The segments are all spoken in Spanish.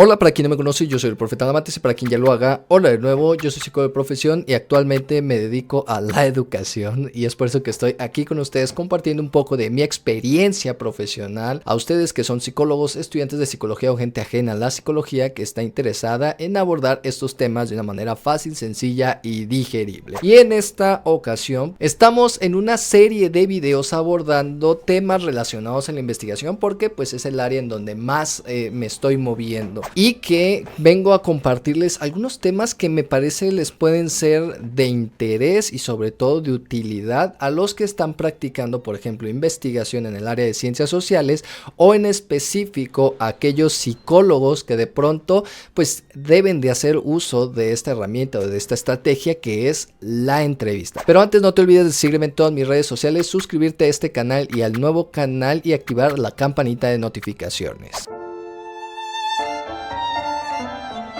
Hola, para quien no me conoce, yo soy el Profeta Namates, y para quien ya lo haga, hola de nuevo, yo soy psicólogo de profesión y actualmente me dedico a la educación, y es por eso que estoy aquí con ustedes compartiendo un poco de mi experiencia profesional a ustedes que son psicólogos, estudiantes de psicología o gente ajena a la psicología que está interesada en abordar estos temas de una manera fácil, sencilla y digerible. Y en esta ocasión estamos en una serie de videos abordando temas relacionados a la investigación, porque pues es el área en donde más me estoy moviendo. Y que vengo a compartirles algunos temas que me parece les pueden ser de interés y sobre todo de utilidad a los que están practicando, por ejemplo, investigación en el área de ciencias sociales, o en específico aquellos psicólogos que de pronto pues deben de hacer uso de esta herramienta o de esta estrategia que es la entrevista. Pero antes, no te olvides de seguirme en todas mis redes sociales, suscribirte a este canal y al nuevo canal y activar la campanita de notificaciones.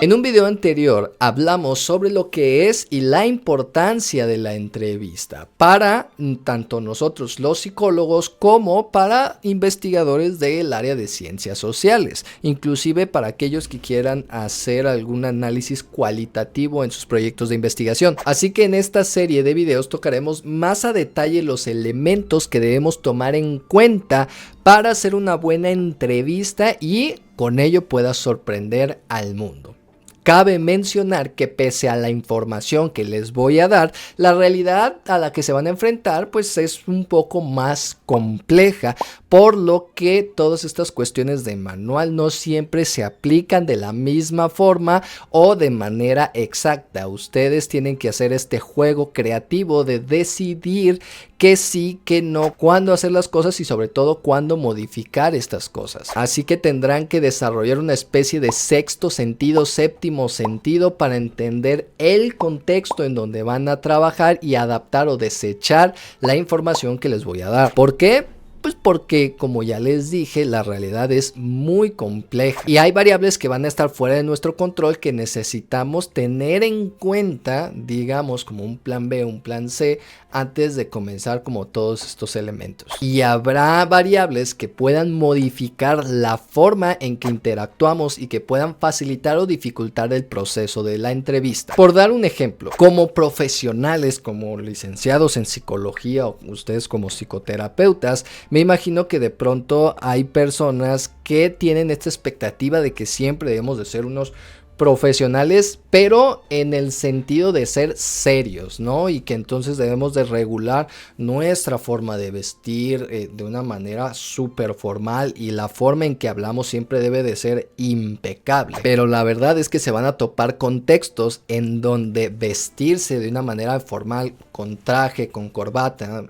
En un video anterior hablamos sobre lo que es y la importancia de la entrevista para tanto nosotros los psicólogos como para investigadores del área de ciencias sociales, inclusive para aquellos que quieran hacer algún análisis cualitativo en sus proyectos de investigación. Así que en esta serie de videos tocaremos más a detalle los elementos que debemos tomar en cuenta para hacer una buena entrevista y con ello pueda sorprender al mundo. Cabe mencionar que pese a la información que les voy a dar, la realidad a la que se van a enfrentar pues es un poco más compleja, por lo que todas estas cuestiones de manual no siempre se aplican de la misma forma o de manera exacta. Ustedes tienen que hacer este juego creativo de decidir qué sí, qué no, cuándo hacer las cosas y sobre todo cuándo modificar estas cosas. Así que tendrán que desarrollar una especie de sexto sentido, séptimo sentido para entender el contexto en donde van a trabajar y adaptar o desechar la información que les voy a dar. ¿Por qué? Pues porque, como ya les dije, la realidad es muy compleja y hay variables que van a estar fuera de nuestro control que necesitamos tener en cuenta, digamos, como un plan B, un plan C, antes de comenzar como todos estos elementos. Y habrá variables que puedan modificar la forma en que interactuamos y que puedan facilitar o dificultar el proceso de la entrevista. Por dar un ejemplo, como profesionales, como licenciados en psicología o ustedes como psicoterapeutas, me imagino que de pronto hay personas que tienen esta expectativa de que siempre debemos de ser unos profesionales, pero en el sentido de ser serios, ¿no? Y que entonces debemos de regular nuestra forma de vestir de una manera súper formal, y la forma en que hablamos siempre debe de ser impecable. Pero la verdad es que se van a topar contextos en donde vestirse de una manera formal, con traje, con corbata,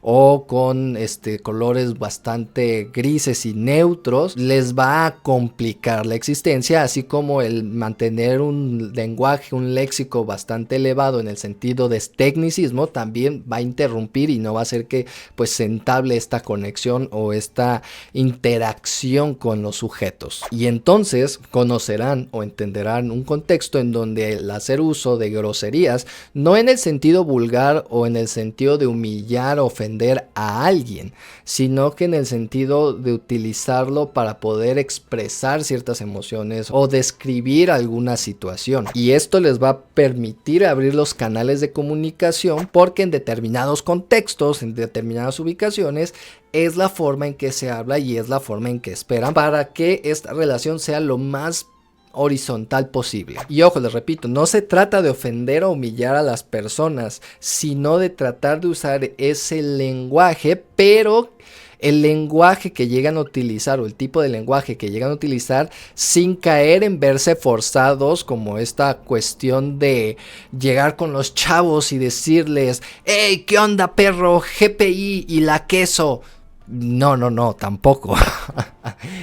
o con colores bastante grises y neutros, les va a complicar la existencia, así como el mantener un lenguaje, un léxico bastante elevado en el sentido de tecnicismo también va a interrumpir y no va a hacer que pues se entable esta conexión o esta interacción con los sujetos. Y entonces conocerán o entenderán un contexto en donde el hacer uso de groserías, no en el sentido vulgar o en el sentido de humillar o ofender a alguien, sino que en el sentido de utilizarlo para poder expresar ciertas emociones o describir alguna situación. Y esto les va a permitir abrir los canales de comunicación, porque en determinados contextos, en determinadas ubicaciones, es la forma en que se habla y es la forma en que esperan para que esta relación sea lo más horizontal posible. Y ojo, les repito, no se trata de ofender o humillar a las personas, sino de tratar de usar ese lenguaje, pero el lenguaje que llegan a utilizar o el tipo de lenguaje que llegan a utilizar sin caer en verse forzados, como esta cuestión de llegar con los chavos y decirles: hey, ¿qué onda, perro? GPI y la queso. No, tampoco.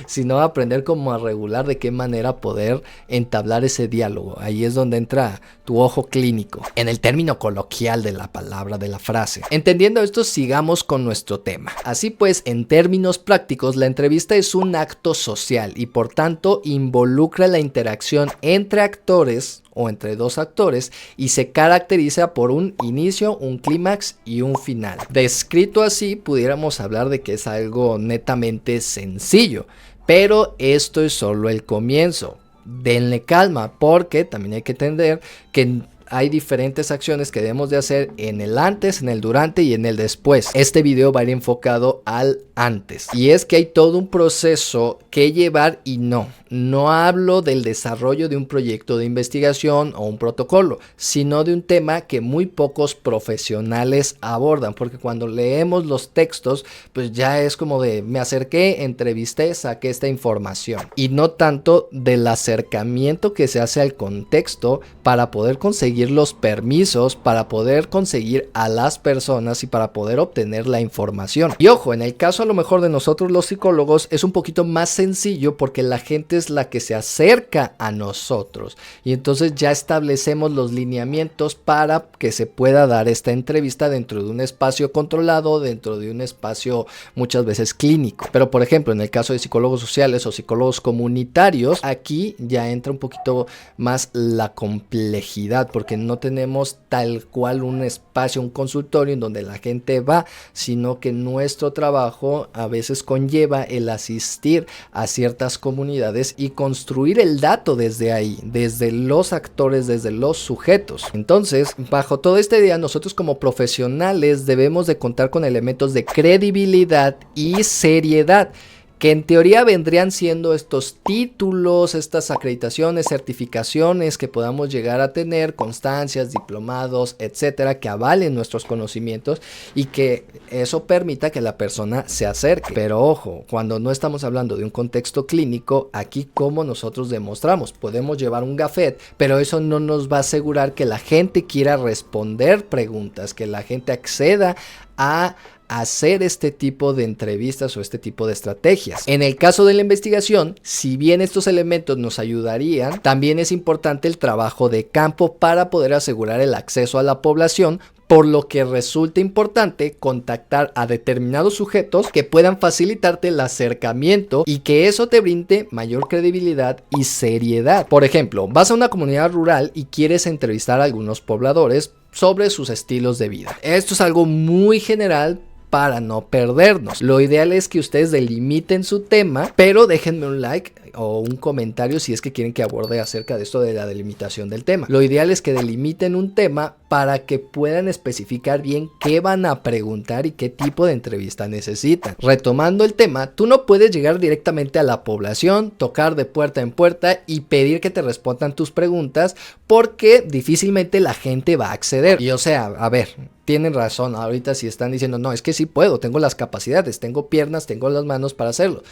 Sino aprender como a regular de qué manera poder entablar ese diálogo. Ahí es donde entra tu ojo clínico, en el término coloquial de la palabra, de la frase. Entendiendo esto, sigamos con nuestro tema. Así pues, en términos prácticos, la entrevista es un acto social y por tanto involucra la interacción entre actores o entre dos actores y se caracteriza por un inicio, un clímax y un final. Descrito así, pudiéramos hablar de que es algo netamente sencillo, Pero esto es solo el comienzo. Denle calma, porque también hay que entender que hay diferentes acciones que debemos de hacer en el antes, en el durante y en el después. Este video va a ir enfocado al antes. Y es que hay todo un proceso que llevar y no hablo del desarrollo de un proyecto de investigación o un protocolo, sino de un tema que muy pocos profesionales abordan, porque cuando leemos los textos, pues ya es como de me acerqué, entrevisté, saqué esta información, y no tanto del acercamiento que se hace al contexto para poder conseguir los permisos, para poder conseguir a las personas y para poder obtener la información. Y ojo, en el caso a lo mejor de nosotros los psicólogos es un poquito más sencillo porque la gente es la que se acerca a nosotros y entonces ya establecemos los lineamientos para que se pueda dar esta entrevista dentro de un espacio controlado, dentro de un espacio muchas veces clínico. Pero por ejemplo, en el caso de psicólogos sociales o psicólogos comunitarios, aquí ya entra un poquito más la complejidad, porque no tenemos tal cual un espacio, un consultorio en donde la gente va, sino que nuestro trabajo a veces conlleva el asistir a ciertas comunidades y construir el dato desde ahí, desde los actores, desde los sujetos. Entonces, bajo toda esta idea, nosotros como profesionales debemos de contar con elementos de credibilidad y seriedad, que en teoría vendrían siendo estos títulos, estas acreditaciones, certificaciones que podamos llegar a tener, constancias, diplomados, etcétera, que avalen nuestros conocimientos y que eso permita que la persona se acerque. Pero ojo, cuando no estamos hablando de un contexto clínico, aquí como nosotros demostramos, podemos llevar un gafet, pero eso no nos va a asegurar que la gente quiera responder preguntas, que la gente acceda a hacer este tipo de entrevistas o este tipo de estrategias. En el caso de la investigación, si bien estos elementos nos ayudarían, también es importante el trabajo de campo para poder asegurar el acceso a la población, por lo que resulta importante contactar a determinados sujetos que puedan facilitarte el acercamiento y que eso te brinde mayor credibilidad y seriedad. Por ejemplo, vas a una comunidad rural y quieres entrevistar a algunos pobladores sobre sus estilos de vida. Esto es algo muy general para no perdernos. Lo ideal es que ustedes delimiten su tema, pero déjenme un like o un comentario si es que quieren que aborde acerca de esto de la delimitación del tema. Lo ideal es que delimiten un tema para que puedan especificar bien qué van a preguntar y qué tipo de entrevista necesitan. Retomando el tema, tú no puedes llegar directamente a la población, tocar de puerta en puerta y pedir que te respondan tus preguntas, porque difícilmente la gente va a acceder. Y o sea, a ver, tienen razón ahorita si están diciendo, no, es que sí puedo, tengo las capacidades, tengo piernas, tengo las manos para hacerlo.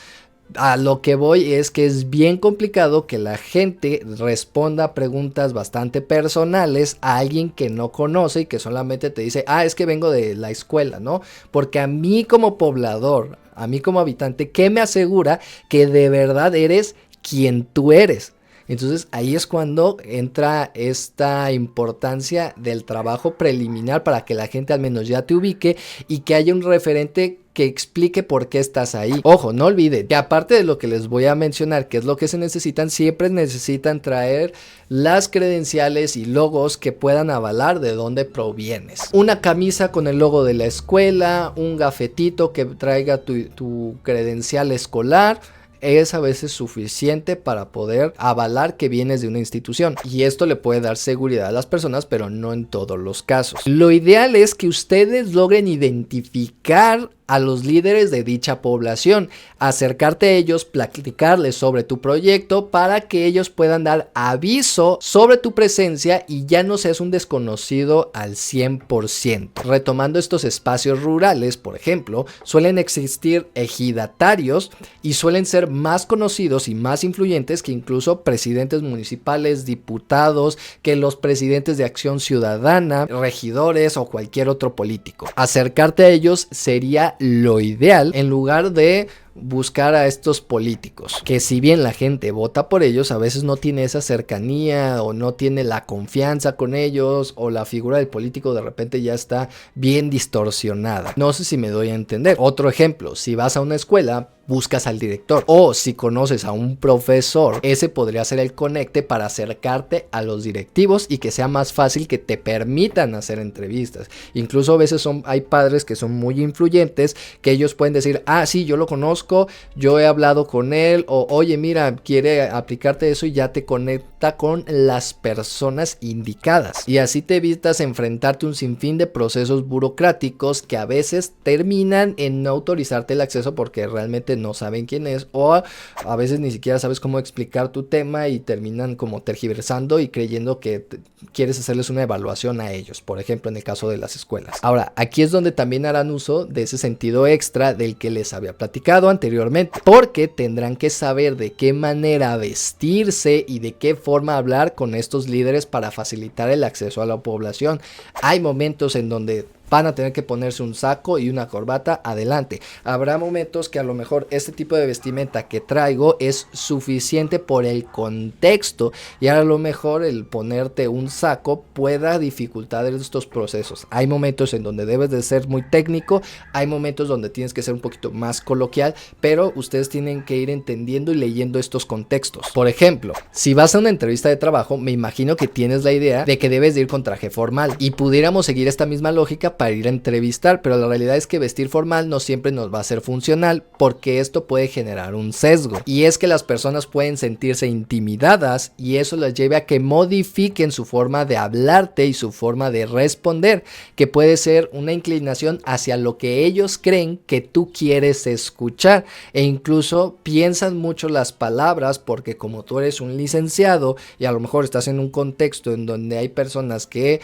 A lo que voy es que es bien complicado que la gente responda preguntas bastante personales a alguien que no conoce y que solamente te dice, es que vengo de la escuela, ¿no? Porque a mí como poblador, a mí como habitante, ¿qué me asegura que de verdad eres quien tú eres? Entonces ahí es cuando entra esta importancia del trabajo preliminar para que la gente al menos ya te ubique y que haya un referente que explique por qué estás ahí. Ojo, no olviden que aparte de lo que les voy a mencionar, que es lo que se necesitan, siempre necesitan traer las credenciales y logos que puedan avalar de dónde provienes. Una camisa con el logo de la escuela, un gafetito que traiga tu credencial escolar, es a veces suficiente para poder avalar que vienes de una institución, y esto le puede dar seguridad a las personas, pero no en todos los casos. Lo ideal es que ustedes logren identificar a los líderes de dicha población, acercarte a ellos, platicarles sobre tu proyecto para que ellos puedan dar aviso sobre tu presencia y ya no seas un desconocido al 100%. Retomando estos espacios rurales, por ejemplo, suelen existir ejidatarios y suelen ser más conocidos y más influyentes que incluso presidentes municipales, diputados, que los presidentes de Acción Ciudadana, regidores o cualquier otro político. Acercarte a ellos sería lo ideal en lugar de buscar a estos políticos, que si bien la gente vota por ellos, a veces no tiene esa cercanía o no tiene la confianza con ellos, o la figura del político de repente ya está bien distorsionada. No sé si me doy a entender. Otro ejemplo, si vas a una escuela, buscas al director, o si conoces a un profesor, ese podría ser el conecte para acercarte a los directivos y que sea más fácil que te permitan hacer entrevistas. Incluso a veces hay padres que son muy influyentes, que ellos pueden decir, sí, yo lo conozco, conozco, yo he hablado con él, o oye, mira, quiere aplicarte eso y ya te conecta con las personas indicadas. Y así te evitas enfrentarte a un sinfín de procesos burocráticos que a veces terminan en no autorizarte el acceso porque realmente no saben quién es, o a veces ni siquiera sabes cómo explicar tu tema y terminan como tergiversando y creyendo que quieres hacerles una evaluación a ellos, por ejemplo en el caso de las escuelas. Ahora, aquí es donde también harán uso de ese sentido extra del que les había platicado anteriormente, porque tendrán que saber de qué manera vestirse y de qué forma hablar con estos líderes para facilitar el acceso a la población. Hay momentos en donde van a tener que ponerse un saco y una corbata, adelante. Habrá momentos que a lo mejor este tipo de vestimenta que traigo es suficiente por el contexto y a lo mejor el ponerte un saco pueda dificultar estos procesos. Hay momentos en donde debes de ser muy técnico, hay momentos donde tienes que ser un poquito más coloquial, pero ustedes tienen que ir entendiendo y leyendo estos contextos. Por ejemplo, si vas a una entrevista de trabajo, me imagino que tienes la idea de que debes de ir con traje formal y pudiéramos seguir esta misma lógica para ir a entrevistar, pero la realidad es que vestir formal no siempre nos va a ser funcional porque esto puede generar un sesgo y es que las personas pueden sentirse intimidadas y eso las lleve a que modifiquen su forma de hablarte y su forma de responder, que puede ser una inclinación hacia lo que ellos creen que tú quieres escuchar e incluso piensan mucho las palabras porque como tú eres un licenciado y a lo mejor estás en un contexto en donde hay personas que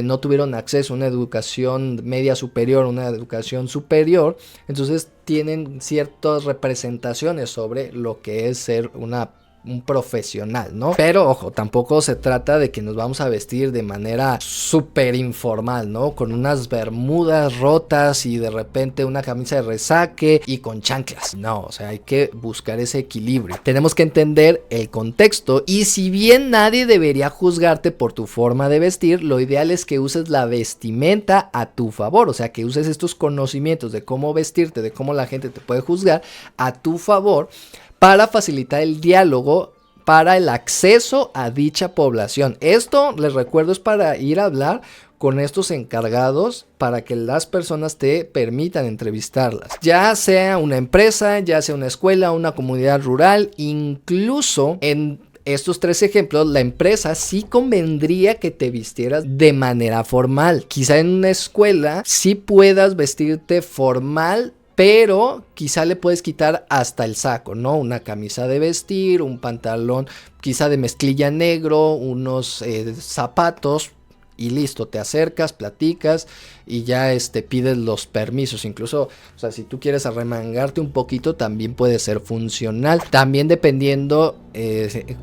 no tuvieron acceso a una educación media superior, una educación superior, entonces tienen ciertas representaciones sobre lo que es ser un profesional, ¿no? Pero ojo, tampoco se trata de que nos vamos a vestir de manera súper informal, ¿no? Con unas bermudas rotas y de repente una camisa de resaque y con chanclas. No, o sea, hay que buscar ese equilibrio. Tenemos que entender el contexto y si bien nadie debería juzgarte por tu forma de vestir, lo ideal es que uses la vestimenta a tu favor, o sea, que uses estos conocimientos de cómo vestirte, de cómo la gente te puede juzgar a tu favor, para facilitar el diálogo para el acceso a dicha población. Esto, les recuerdo, es para ir a hablar con estos encargados para que las personas te permitan entrevistarlas. Ya sea una empresa, ya sea una escuela, una comunidad rural, incluso en estos 3 ejemplos, la empresa sí convendría que te vistieras de manera formal. Quizá en una escuela sí puedas vestirte formal, pero quizá le puedes quitar hasta el saco, ¿no? Una camisa de vestir, un pantalón quizá de mezclilla negro, unos zapatos y listo, te acercas, platicas y ya pides los permisos. Incluso, o sea, si tú quieres arremangarte un poquito también puede ser funcional, también dependiendo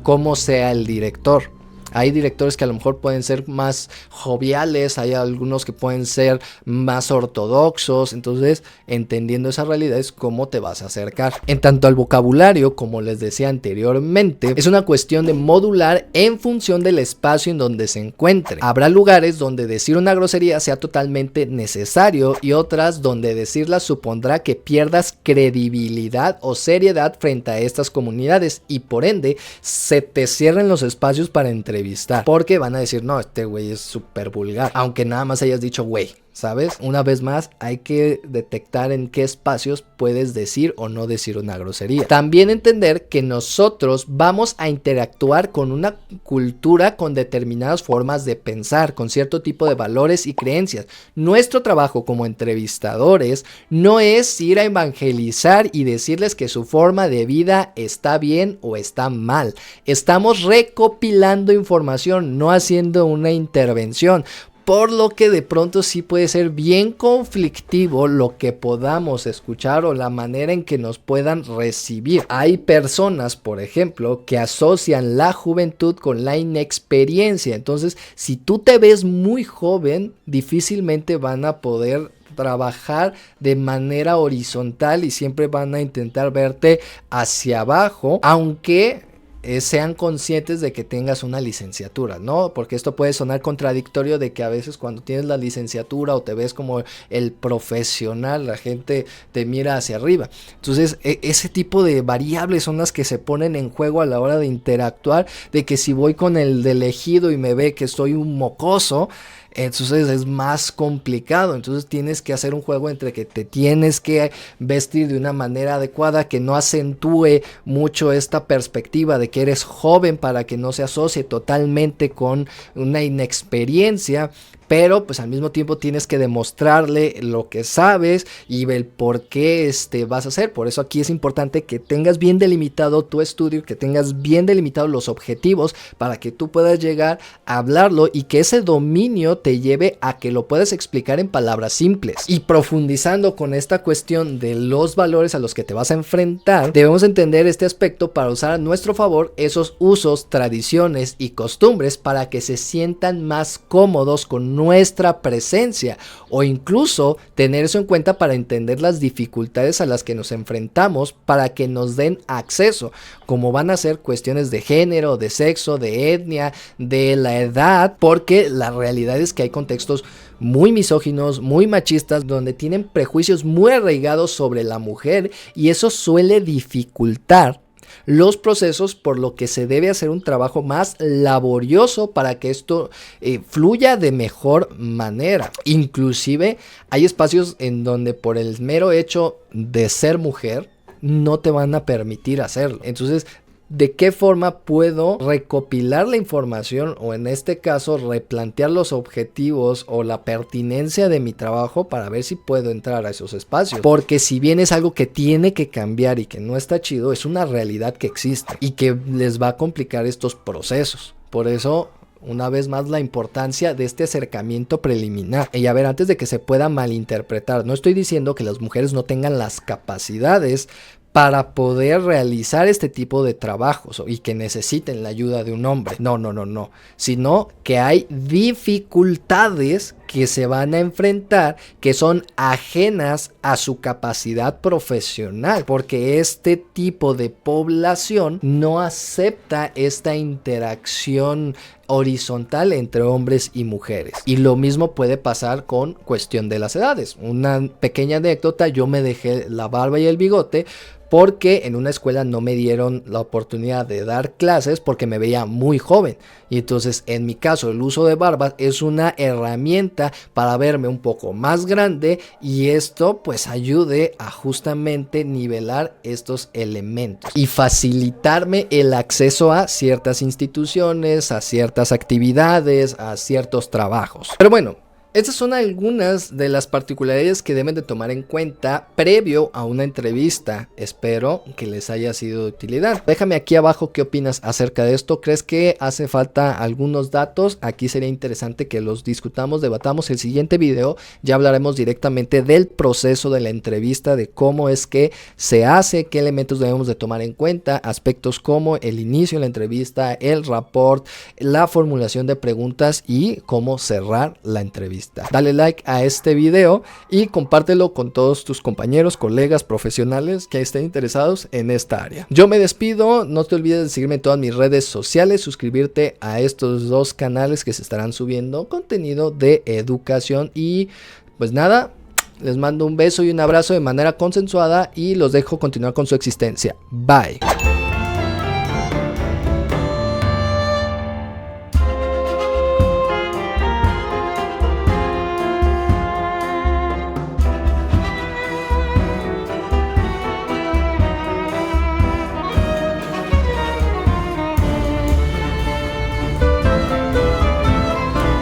cómo sea el director. Hay directores que a lo mejor pueden ser más joviales, hay algunos que pueden ser más ortodoxos, entonces entendiendo esa realidad es cómo te vas a acercar. En tanto al vocabulario, como les decía anteriormente, es una cuestión de modular en función del espacio en donde se encuentre. Habrá lugares donde decir una grosería sea totalmente necesario y otras donde decirla supondrá que pierdas credibilidad o seriedad frente a estas comunidades y por ende se te cierren los espacios para entrevistar. Porque van a decir, no, este güey es súper vulgar. Aunque nada más hayas dicho güey, ¿sabes? Una vez más, hay que detectar en qué espacios puedes decir o no decir una grosería. También entender que nosotros vamos a interactuar con una cultura con determinadas formas de pensar, con cierto tipo de valores y creencias. Nuestro trabajo como entrevistadores no es ir a evangelizar y decirles que su forma de vida está bien o está mal. Estamos recopilando información, no haciendo una intervención. Por lo que de pronto sí puede ser bien conflictivo lo que podamos escuchar o la manera en que nos puedan recibir. Hay personas, por ejemplo, que asocian la juventud con la inexperiencia. Entonces, si tú te ves muy joven, difícilmente van a poder trabajar de manera horizontal y siempre van a intentar verte hacia abajo, aunque sean conscientes de que tengas una licenciatura, ¿no? Porque esto puede sonar contradictorio de que a veces cuando tienes la licenciatura o te ves como el profesional, la gente te mira hacia arriba. Entonces, ese tipo de variables son las que se ponen en juego a la hora de interactuar, de que si voy con el del ejido y me ve que soy un mocoso, Entonces es más complicado. Entonces tienes que hacer un juego entre que te tienes que vestir de una manera adecuada, que no acentúe mucho esta perspectiva de que eres joven, para que no se asocie totalmente con una inexperiencia. Pero pues al mismo tiempo tienes que demostrarle lo que sabes y el por qué vas a hacer. Por eso aquí es importante que tengas bien delimitado tu estudio, que tengas bien delimitados los objetivos para que tú puedas llegar a hablarlo y que ese dominio te lleve a que lo puedas explicar en palabras simples. Y profundizando con esta cuestión de los valores a los que te vas a enfrentar, debemos entender este aspecto para usar a nuestro favor esos usos, tradiciones y costumbres para que se sientan más cómodos con nuestra presencia, o incluso tener eso en cuenta para entender las dificultades a las que nos enfrentamos para que nos den acceso, como van a ser cuestiones de género, de sexo, de etnia, de la edad, porque la realidad es que hay contextos muy misóginos, muy machistas, donde tienen prejuicios muy arraigados sobre la mujer, y eso suele dificultar los procesos, por lo que se debe hacer un trabajo más laborioso para que esto fluya de mejor manera. Inclusive hay espacios en donde por el mero hecho de ser mujer no te van a permitir hacerlo. Entonces, ¿de qué forma puedo recopilar la información, o en este caso replantear los objetivos o la pertinencia de mi trabajo para ver si puedo entrar a esos espacios? Porque si bien es algo que tiene que cambiar y que no está chido, es una realidad que existe y que les va a complicar estos procesos. Por eso, una vez más, la importancia de este acercamiento preliminar. Y a ver, antes de que se pueda malinterpretar, no estoy diciendo que las mujeres no tengan las capacidades para poder realizar este tipo de trabajos y que necesiten la ayuda de un hombre. No. Sino que hay dificultades que se van a enfrentar que son ajenas a su capacidad profesional, porque este tipo de población no acepta esta interacción horizontal entre hombres y mujeres. Y lo mismo puede pasar con cuestión de las edades. Una pequeña anécdota: yo me dejé la barba y el bigote porque en una escuela no me dieron la oportunidad de dar clases porque me veía muy joven. Y entonces, en mi caso, el uso de barbas es una herramienta para verme un poco más grande, y esto pues ayude a justamente nivelar estos elementos y facilitarme el acceso a ciertas instituciones, a ciertas actividades, a ciertos trabajos. Pero bueno, estas son algunas de las particularidades que deben de tomar en cuenta previo a una entrevista. Espero que les haya sido de utilidad. Déjame aquí abajo qué opinas acerca de esto. ¿Crees que hace falta algunos datos? Aquí sería interesante que los discutamos, debatamos. El siguiente video ya hablaremos directamente del proceso de la entrevista, de cómo es que se hace, qué elementos debemos de tomar en cuenta, aspectos como el inicio de la entrevista, el rapport, la formulación de preguntas y cómo cerrar la entrevista. Dale like a este video y compártelo con todos tus compañeros, colegas, profesionales que estén interesados en esta área. Yo me despido, no te olvides de seguirme en todas mis redes sociales, suscribirte a estos dos canales que se estarán subiendo contenido de educación, y pues nada, les mando un beso y un abrazo de manera consensuada y los dejo continuar con su existencia. Bye.